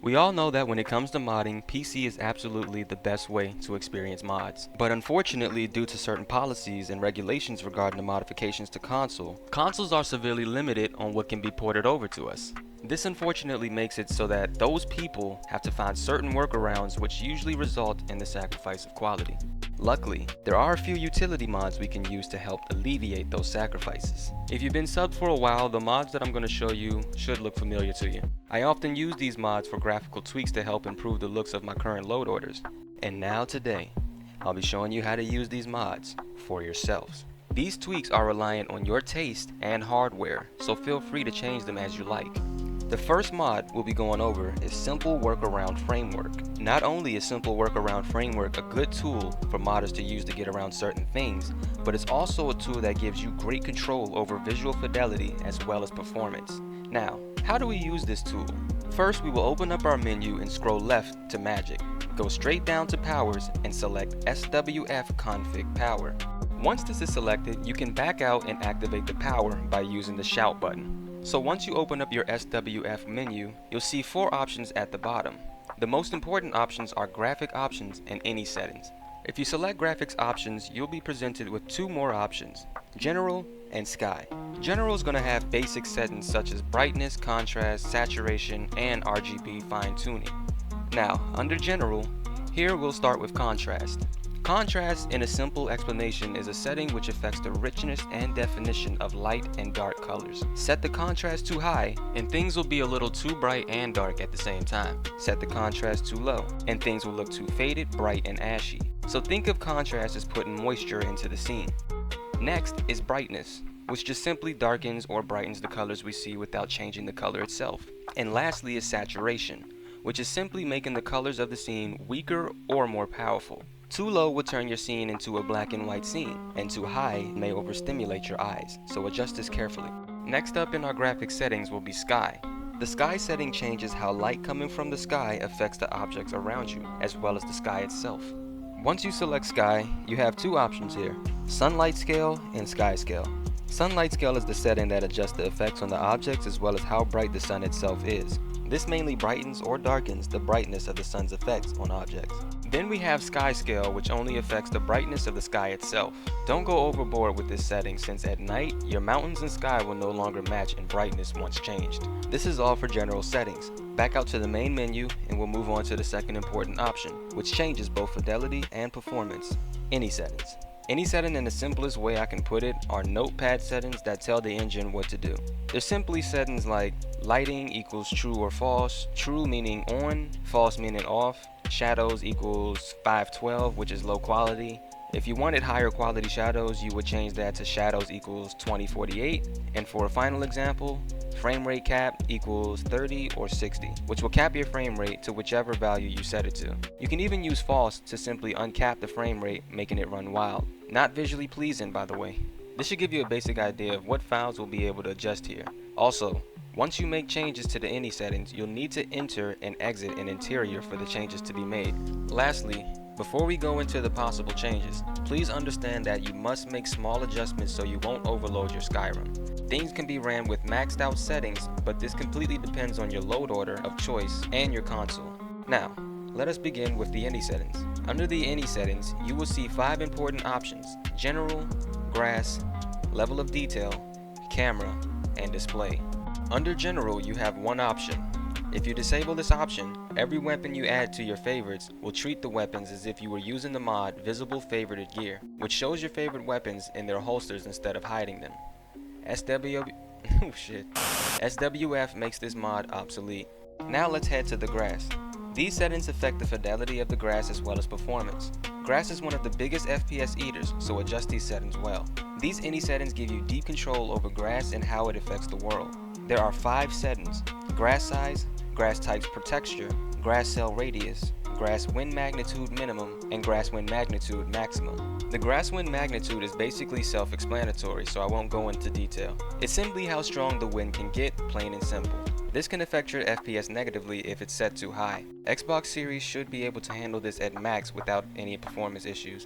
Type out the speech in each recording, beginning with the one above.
We all know that when it comes to modding, PC is absolutely the best way to experience mods. But unfortunately, due to certain policies and regulations regarding the modifications to consoles are severely limited on what can be ported over to us. This unfortunately makes it so that those people have to find certain workarounds which usually result in the sacrifice of quality. Luckily, there are a few utility mods we can use to help alleviate those sacrifices. If you've been subbed for a while, the mods that I'm going to show you should look familiar to you. I often use these mods for graphical tweaks to help improve the looks of my current load orders. And now today, I'll be showing you how to use these mods for yourselves. These tweaks are reliant on your taste and hardware, so feel free to change them as you like. The first mod we'll be going over is Simple Workaround Framework. Not only is Simple Workaround Framework a good tool for modders to use to get around certain things, but it's also a tool that gives you great control over visual fidelity as well as performance. Now, how do we use this tool? First, we will open up our menu and scroll left to Magic. Go straight down to Powers and select SWF Config Power. Once this is selected, you can back out and activate the power by using the Shout button. So once you open up your SWF menu, you'll see 4 options at the bottom. The most important options are Graphic Options and Any Settings. If you select Graphics Options, you'll be presented with 2 more options, General and Sky. General is going to have basic settings such as brightness, contrast, saturation, and RGB fine-tuning. Now, under General, here we'll start with Contrast. Contrast, in a simple explanation, is a setting which affects the richness and definition of light and dark colors. Set the contrast too high, and things will be a little too bright and dark at the same time. Set the contrast too low, and things will look too faded, bright, and ashy. So think of contrast as putting moisture into the scene. Next is brightness, which just simply darkens or brightens the colors we see without changing the color itself. And lastly is saturation, which is simply making the colors of the scene weaker or more powerful. Too low will turn your scene into a black and white scene, and too high may overstimulate your eyes, so adjust this carefully. Next up in our graphic settings will be Sky. The Sky setting changes how light coming from the sky affects the objects around you, as well as the sky itself. Once you select Sky, you have 2 options here, Sunlight Scale and Sky Scale. Sunlight Scale is the setting that adjusts the effects on the objects as well as how bright the sun itself is. This mainly brightens or darkens the brightness of the sun's effects on objects. Then we have Sky Scale, which only affects the brightness of the sky itself. Don't go overboard with this setting, since at night, your mountains and sky will no longer match in brightness once changed. This is all for general settings. Back out to the main menu and we'll move on to the second important option, which changes both fidelity and performance. Any settings. Any setting, in the simplest way I can put it, are notepad settings that tell the engine what to do. They're simply settings like lighting equals true or false, true meaning on, false meaning off, shadows equals 512, which is low quality. If you wanted higher quality shadows, you would change that to shadows equals 2048. And for a final example, frame rate cap equals 30 or 60, which will cap your frame rate to whichever value you set it to. You can even use false to simply uncap the frame rate, making it run wild. Not visually pleasing, by the way. This should give you a basic idea of what files we'll be able to adjust here. Also, once you make changes to the any settings, you'll need to enter and exit an interior for the changes to be made. Lastly, before we go into the possible changes, please understand that you must make small adjustments so you won't overload your Skyrim. Things can be ran with maxed out settings, but this completely depends on your load order of choice and your console. Now, let us begin with the any settings. Under the any settings, you will see 5 important options: General, Grass, Level of Detail, Camera, and Display. Under General, you have 1 option. If you disable this option, every weapon you add to your favorites will treat the weapons as if you were using the mod Visible Favorited Gear, which shows your favorite weapons in their holsters instead of hiding them. SWF makes this mod obsolete. Now let's head to the grass. These settings affect the fidelity of the grass as well as performance. Grass is one of the biggest FPS eaters, so adjust these settings well. These any settings give you deep control over grass and how it affects the world. There are 5 settings: grass size, grass types per texture, grass cell radius, grass wind magnitude minimum, and grass wind magnitude maximum. The grass wind magnitude is basically self-explanatory, so I won't go into detail. It's simply how strong the wind can get, plain and simple. This can affect your FPS negatively if it's set too high. Xbox Series should be able to handle this at max without any performance issues.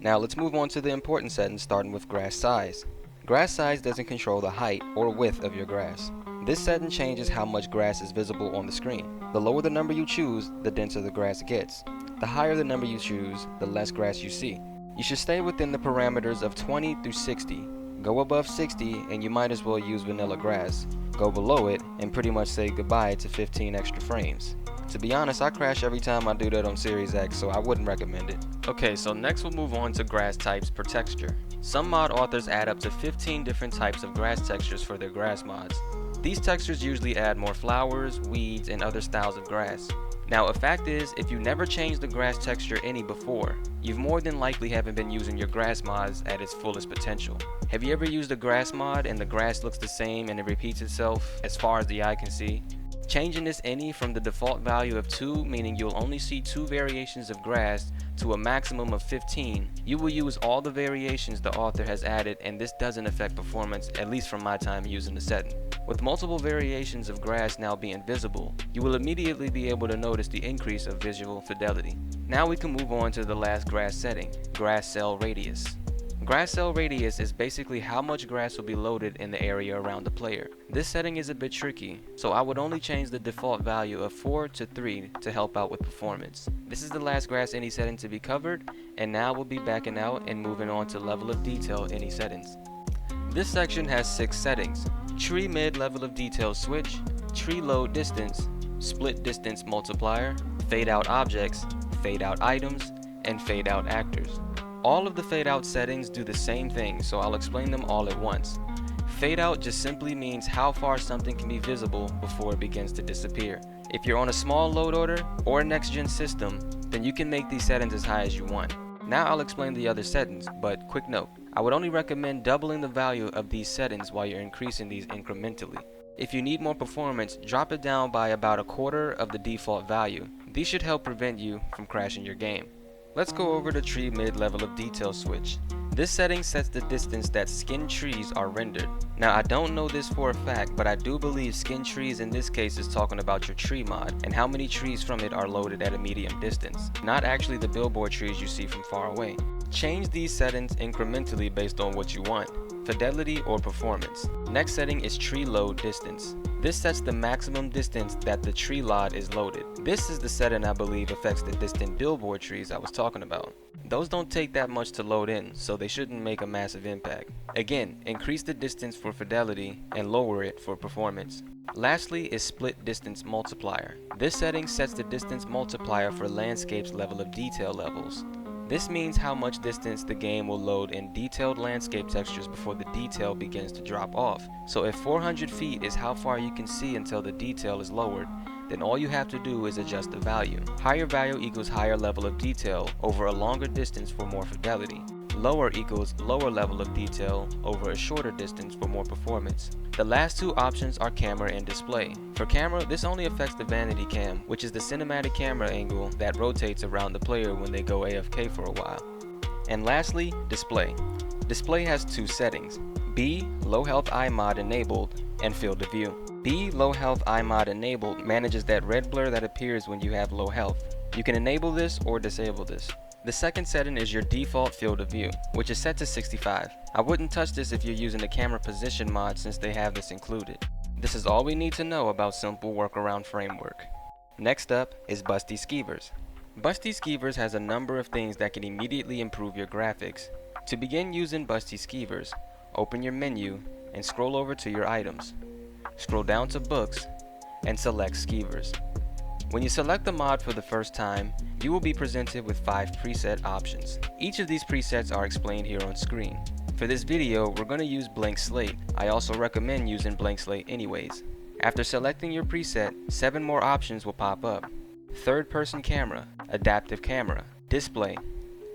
Now let's move on to the important settings, starting with grass size. Grass size doesn't control the height or width of your grass. This setting changes how much grass is visible on the screen. The lower the number you choose, the denser the grass gets. The higher the number you choose, the less grass you see. You should stay within the parameters of 20 through 60. Go above 60 and you might as well use vanilla grass. Go below it and pretty much say goodbye to 15 extra frames. To be honest, I crash every time I do that on Series X, so I wouldn't recommend it. Okay, so next we'll move on to grass types per texture. Some mod authors add up to 15 different types of grass textures for their grass mods. These textures usually add more flowers, weeds, and other styles of grass. Now, a fact is, if you never changed the grass texture any before, you've more than likely haven't been using your grass mods at its fullest potential. Have you ever used a grass mod and the grass looks the same and it repeats itself as far as the eye can see? Changing this any from the default value of 2, meaning you'll only see 2 variations of grass, to a maximum of 15, you will use all the variations the author has added, and this doesn't affect performance, at least from my time using the setting. With multiple variations of grass now being visible, you will immediately be able to notice the increase of visual fidelity. Now we can move on to the last grass setting, grass cell radius. Grass cell radius is basically how much grass will be loaded in the area around the player. This setting is a bit tricky, so I would only change the default value of 4 to 3 to help out with performance. This is the last grass any setting to be covered, and now we'll be backing out and moving on to level of detail any settings. This section has 6 settings: tree mid level of detail switch, tree load distance, split distance multiplier, fade out objects, fade out items, and fade out actors. All of the fade out settings do the same thing, so I'll explain them all at once. Fade out just simply means how far something can be visible before it begins to disappear. If you're on a small load order or a next gen system, then you can make these settings as high as you want. Now I'll explain the other settings, but quick note, I would only recommend doubling the value of these settings while you're increasing these incrementally. If you need more performance, drop it down by about a quarter of the default value. These should help prevent you from crashing your game. Let's go over the tree mid level of detail switch. This setting sets the distance that skinned trees are rendered. Now I don't know this for a fact, but I do believe skinned trees in this case is talking about your tree mod and how many trees from it are loaded at a medium distance, not actually the billboard trees you see from far away. Change these settings incrementally based on what you want, fidelity or performance. Next setting is tree load distance. This sets the maximum distance that the tree lot is loaded. This is the setting I believe affects the distant billboard trees I was talking about. Those don't take that much to load in, so they shouldn't make a massive impact. Again, increase the distance for fidelity and lower it for performance. Lastly is split distance multiplier. This setting sets the distance multiplier for landscape's level of detail levels. This means how much distance the game will load in detailed landscape textures before the detail begins to drop off. So if 400 feet is how far you can see until the detail is lowered, then all you have to do is adjust the value. Higher value equals higher level of detail over a longer distance for more fidelity. Lower equals lower level of detail over a shorter distance for more performance. The last two options are camera and display. For camera, this only affects the vanity cam, which is the cinematic camera angle that rotates around the player when they go AFK for a while. And lastly, display. Display has 2 settings: B, low health eye mod enabled, and field of view. B, low health eye mod enabled manages that red blur that appears when you have low health. You can enable this or disable this. The second setting is your default field of view, which is set to 65. I wouldn't touch this if you're using the camera position mod since they have this included. This is all we need to know about simple workaround framework. Next up is Busty Skeevers. Busty Skeevers has a number of things that can immediately improve your graphics. To begin using Busty Skeevers, open your menu and scroll over to your items. Scroll down to books and select Skeevers. When you select the mod for the first time, you will be presented with 5 preset options. Each of these presets are explained here on screen. For this video, we're going to use blank slate. I also recommend using blank slate anyways. After selecting your preset, 7 more options will pop up: third person camera, adaptive camera, display,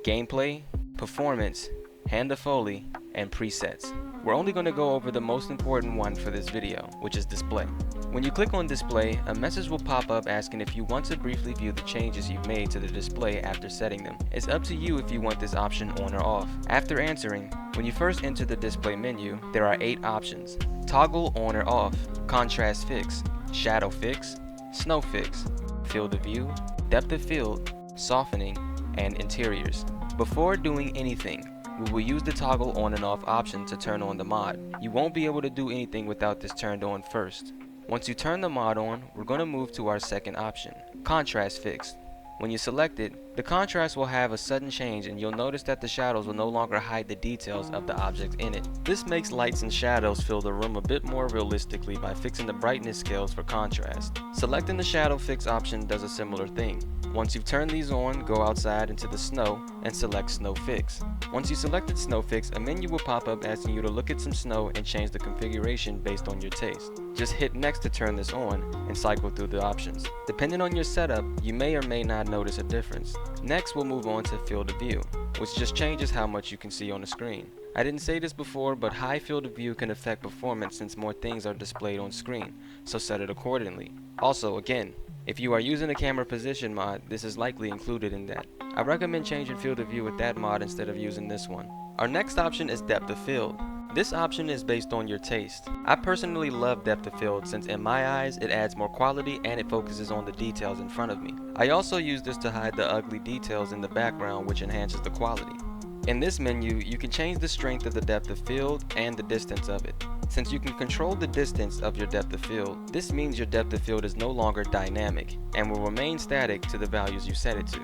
gameplay, performance, hand of foley, and presets. We're only going to go over the most important one for this video, which is display. When you click on display, a message will pop up asking if you want to briefly view the changes you've made to the display after setting them. It's up to you if you want this option on or off. After answering, when you first enter the display menu, there are 8 options: toggle on or off, contrast fix, shadow fix, snow fix, field of view, depth of field, softening, and interiors. Before doing anything, we will use the toggle on and off option to turn on the mod. You won't be able to do anything without this turned on first. Once you turn the mod on, we're going to move to our second option, contrast fixed. When you select it, the contrast will have a sudden change and you'll notice that the shadows will no longer hide the details of the object in it. This makes lights and shadows fill the room a bit more realistically by fixing the brightness scales for contrast. Selecting the shadow fix option does a similar thing. Once you've turned these on, go outside into the snow and select Snow Fix. Once you selected Snow Fix, a menu will pop up asking you to look at some snow and change the configuration based on your taste. Just hit next to turn this on and cycle through the options. Depending on your setup, you may or may not notice a difference. Next, we'll move on to field of view, which just changes how much you can see on the screen. I didn't say this before, but high field of view can affect performance since more things are displayed on screen, so set it accordingly. Also, again, if you are using a camera position mod, this is likely included in that. I recommend changing field of view with that mod instead of using this one. Our next option is depth of field. This option is based on your taste. I personally love depth of field since in my eyes it adds more quality and it focuses on the details in front of me. I also use this to hide the ugly details in the background, which enhances the quality. In this menu, you can change the strength of the depth of field and the distance of it. Since you can control the distance of your depth of field, this means your depth of field is no longer dynamic and will remain static to the values you set it to.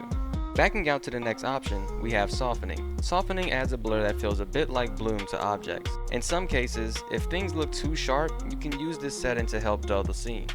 Backing out to the next option, we have softening. Softening adds a blur that feels a bit like bloom to objects. In some cases, if things look too sharp, you can use this setting to help dull the scene.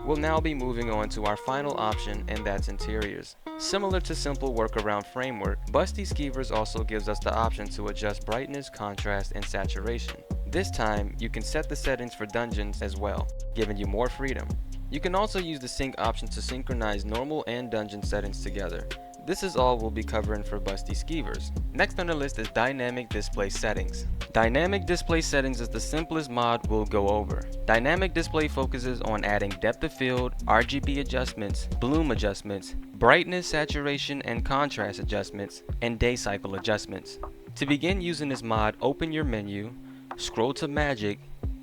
We'll now be moving on to our final option, and that's interiors. Similar to simple workaround framework, Busty Skeevers also gives us the option to adjust brightness, contrast, and saturation. This time, you can set the settings for dungeons as well, giving you more freedom. You can also use the sync option to synchronize normal and dungeon settings together. This is all we'll be covering for Busty Skeevers. Next on the list is Dynamic Display Settings. Dynamic Display Settings is the simplest mod we'll go over. Dynamic Display focuses on adding depth of field, RGB adjustments, bloom adjustments, brightness, saturation, and contrast adjustments, and day cycle adjustments. To begin using this mod, open your menu, scroll to Magic,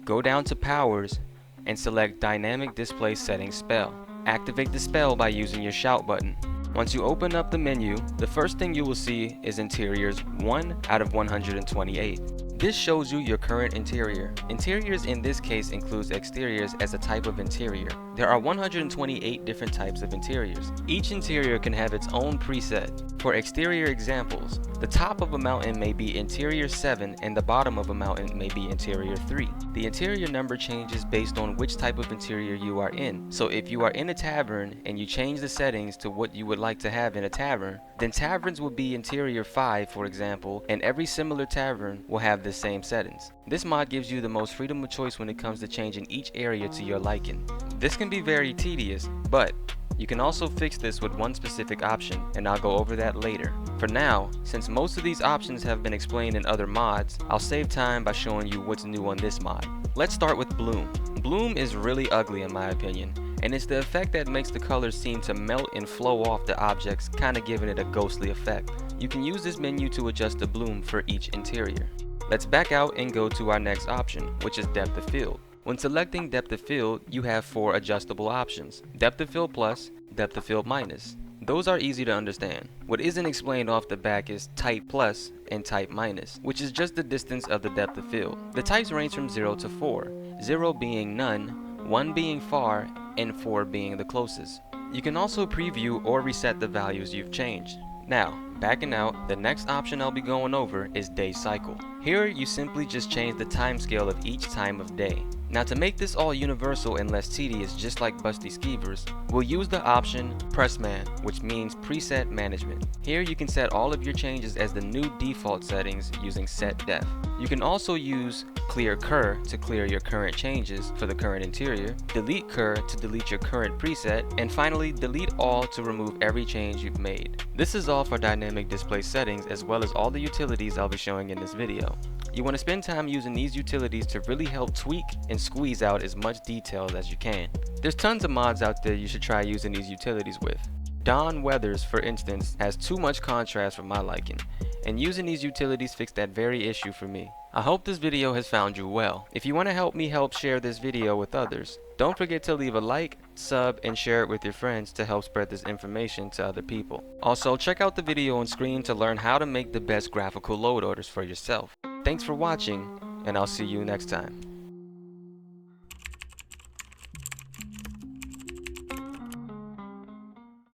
go down to Powers, and select Dynamic Display Settings spell. Activate the spell by using your shout button. Once you open up the menu, the first thing you will see is Interiors 1 out of 128. This shows you your current interior. Interiors in this case includes exteriors as a type of interior. There are 128 different types of interiors. Each interior can have its own preset. For exterior examples, the top of a mountain may be Interior 7 and the bottom of a mountain may be Interior 3. The interior number changes based on which type of interior you are in. So if you are in a tavern and you change the settings to what you would like to have in a tavern, then taverns will be Interior 5, for example, and every similar tavern will have the same settings. This mod gives you the most freedom of choice when it comes to changing each area to your liking. This can be very tedious, but you can also fix this with one specific option, and I'll go over that later. For now, since most of these options have been explained in other mods, I'll save time by showing you what's new on this mod. Let's start with Bloom. Bloom is really ugly in my opinion, and it's the effect that makes the colors seem to melt and flow off the objects, kinda giving it a ghostly effect. You can use this menu to adjust the bloom for each interior. Let's back out and go to our next option, which is Depth of Field. When selecting Depth of Field, you have 4 adjustable options: Depth of Field Plus, Depth of Field Minus. Those are easy to understand. What isn't explained off the back is Type Plus and Type Minus, which is just the distance of the depth of field. The types range from 0 to 4, 0 being none, 1 being far, and 4 being the closest. You can also preview or reset the values you've changed. Now, backing out, the next option I'll be going over is Day Cycle. Here, you simply just change the time scale of each time of day. Now, to make this all universal and less tedious, just like Busty Skeevers, we'll use the option PresMan, which means Preset Management. Here, you can set all of your changes as the new default settings using Set Def. You can also use Clear Cur to clear your current changes for the current interior, Delete Cur to delete your current preset, and finally, Delete All to remove every change you've made. This is all for dynamic display settings, as well as all the utilities I'll be showing in this video. You want to spend time using these utilities to really help tweak and squeeze out as much detail as you can. There's tons of mods out there you should try using these utilities with. Dawn Weathers, for instance, has too much contrast for my liking, and using these utilities fixed that very issue for me. I hope this video has found you well. If you want to help me help share this video with others, don't forget to leave a like, sub, and share it with your friends to help spread this information to other people. Also, check out the video on screen to learn how to make the best graphical load orders for yourself. Thanks for watching, and I'll see you next time.